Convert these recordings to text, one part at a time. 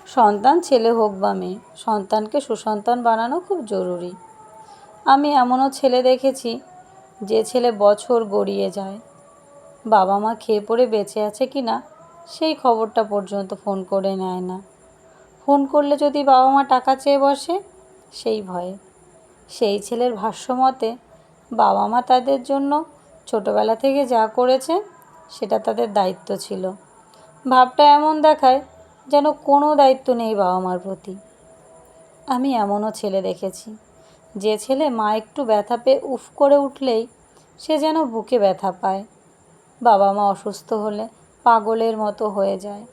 সন্তান ছেলে হোক বা মেয়ে, সন্তানকে সুসন্তান বানানো খুব জরুরি। আমি এমনও ছেলে দেখেছি যে ছেলে বছর গড়িয়ে যায়, বাবা মা খেয়ে পড়ে বেঁচে আছে কি না সেই খবরটা পর্যন্ত ফোন করে নেয় না। ফোন করলে যদি বাবা মা টাকা চেয়ে বসে সেই ভয়ে। সেই ছেলের ভাষ্যমতে বাবা মা তাদের জন্য ছোটোবেলা থেকে যা করেছে সেটা তাদের দায়িত্ব ছিল। ভাবটা এমন দেখায় যেন কোনো দায়িত্ব নেই বাবা মার প্রতি। আমি এমনও ছেলে দেখেছি যে ছেলে মা একটু ব্যথা পেয়ে উফ করে উঠলেই সে যেন বুকে ব্যথা পায়, বাবা মা অসুস্থ হলে পাগলের মতো হয়ে যায়।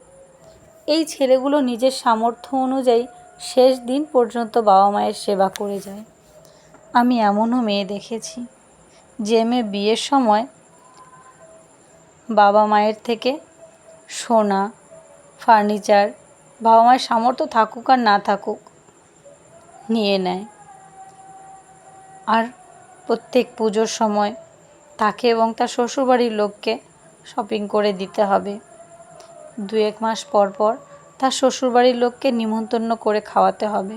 এই ছেলেগুলো নিজের সামর্থ্য অনুযায়ী শেষ দিন পর্যন্ত বাবা মায়ের সেবা করে যায়। আমি এমনও মেয়ে দেখেছি যে মেয়ে বিয়ের সময় বাবা মায়ের থেকে সোনা, ফার্নিচার, বাবা মায়ের সামর্থ্য থাকুক আর না থাকুক নিয়ে নেয়। আর প্রত্যেক পুজোর সময় তাকে এবং তার শ্বশুরবাড়ির লোককে শপিং করে দিতে হবে। 2-1 মাস পর পর তার শ্বশুরবাড়ির লোককে নিমন্ত্রণ করে খাওয়াতে হবে,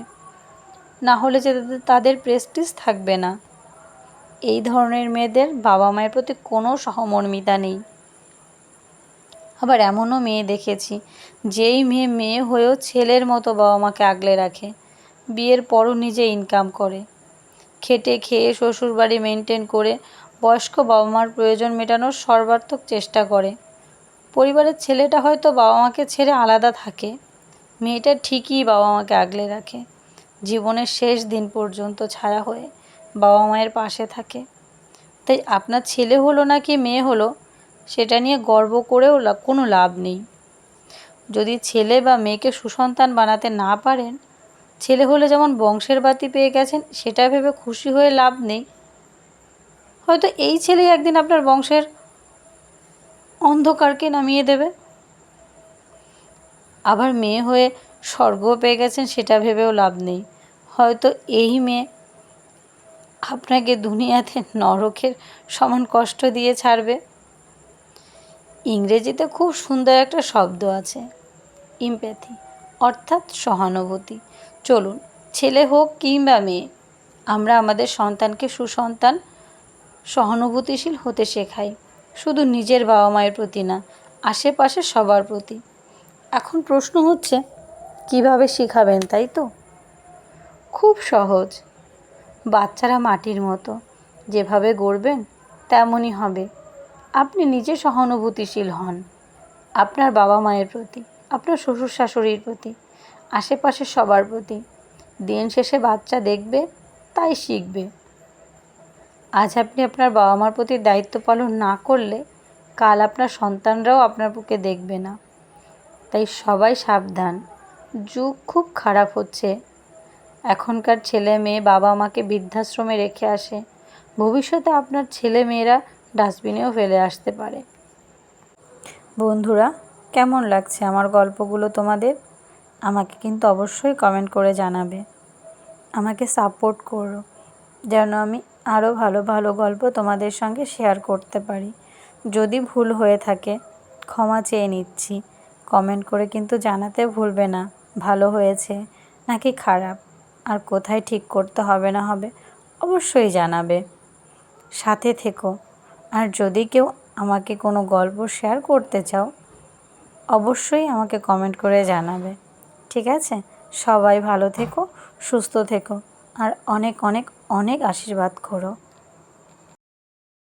না হলে যে তাদের প্রেস্টিজ থাকবে না। এই ধরনের মেয়েদের বাবা মায়ের প্রতি কোনো সহমর্মিতা নেই। আবার এমনও মেয়ে দেখেছি যেই মেয়ে মেয়ে হয়েও ছেলের মতো বাবা মাকে আগলে রাখে, বিয়ের পরও নিজে ইনকাম করে, খেটে খেয়ে শ্বশুরবাড়ি মেনটেন করে বয়স্ক বাবা মার প্রয়োজন মেটানোর সর্বাত্মক চেষ্টা করে। পরিবারের ছেলেটা হয়তো বাবা মাকে ছেড়ে আলাদা থাকে, মেয়েটা ঠিকই বাবা মাকে আগলে রাখে, জীবনের শেষ দিন পর্যন্ত ছায়া হয়ে বাবা মায়ের পাশে থাকে। তাই আপনার ছেলে হলো নাকি মেয়ে হলো সেটা নিয়ে গর্ব করেও কোনো লাভ নেই। যদি ছেলে বা মেয়েকে সুসন্তান বানাতে না পারেন, ছেলে হলে যেমন বংশের বাতি পেয়ে গেছেন সেটা ভেবে খুশি হয়ে লাভ নেই। হয়তো এই ছেলেই একদিন আপনার বংশের অন্ধকারকে নামিয়ে দেবে। আবার মেয়ে হয়ে স্বর্গও পেয়ে গেছেন সেটা ভেবেও লাভ নেই। হয়তো এই মেয়ে আপনাকে দুনিয়াতে নরকের সমান কষ্ট দিয়ে ছাড়বে। ইংরেজিতে খুব সুন্দর একটা শব্দ আছে, এমপ্যাথি, অর্থাৎ সহানুভূতি। চলুন, ছেলে হোক কিংবা মেয়ে, আমরা আমাদের সন্তানকে সুসন্তান, সহানুভূতিশীল হতে শেখাই, শুধু নিজের বাবা মায়ের প্রতি না, আশেপাশে সবার প্রতি। এখন প্রশ্ন হচ্ছে কিভাবে শেখাবেন, তাই তো? খুব সহজ। বাচ্চারা মাটির মতো, যেভাবে গড়বেন তেমনই হবে। আপনি নিজে সহানুভূতিশীল হন আপনার বাবা মায়ের প্রতি, আপনার শ্বশুর শাশুড়ির প্রতি, আশেপাশের সবার প্রতি। দিন শেষে বাচ্চা দেখবে তাই শিখবে। আজ আপনি আপনার বাবা মার প্রতি দায়িত্ব পালন না করলে কাল আপনার সন্তানরাও আপনার বুকে দেখবে না। তাই সবাই সাবধান, যুগ খুব খারাপ হচ্ছে। এখনকার ছেলে মেয়ে বাবা মাকে বৃদ্ধাশ্রমে রেখে আসে, ভবিষ্যতে আপনার ছেলে মেয়েরা ডাস্টবিনেও ফেলে আসতে পারে। বন্ধুরা, কেমন লাগছে আমার গল্পগুলো তোমাদের? আমাকে কিন্তু অবশ্যই কমেন্ট করে জানাবে। আমাকে সাপোর্ট করো যেন আমি আরও ভালো ভালো গল্প তোমাদের সঙ্গে শেয়ার করতে পারি। যদি ভুল হয়ে থাকে ক্ষমা চেয়ে নিচ্ছি। কমেন্ট করে কিন্তু জানাতে ভুলবে না ভালো হয়েছে নাকি খারাপ, আর কোথায় ঠিক করতে হবে না হবে অবশ্যই জানাবে। সাথে থেকো। আর যদি কেউ আমাকে কোনো গল্প শেয়ার করতে চাও অবশ্যই আমাকে কমেন্ট করে জানাবে। ঠিক আছে? সবাই ভালো থেকো, সুস্থ থেকো, আর অনেক অনেক অনেক আশীর্বাদ করো।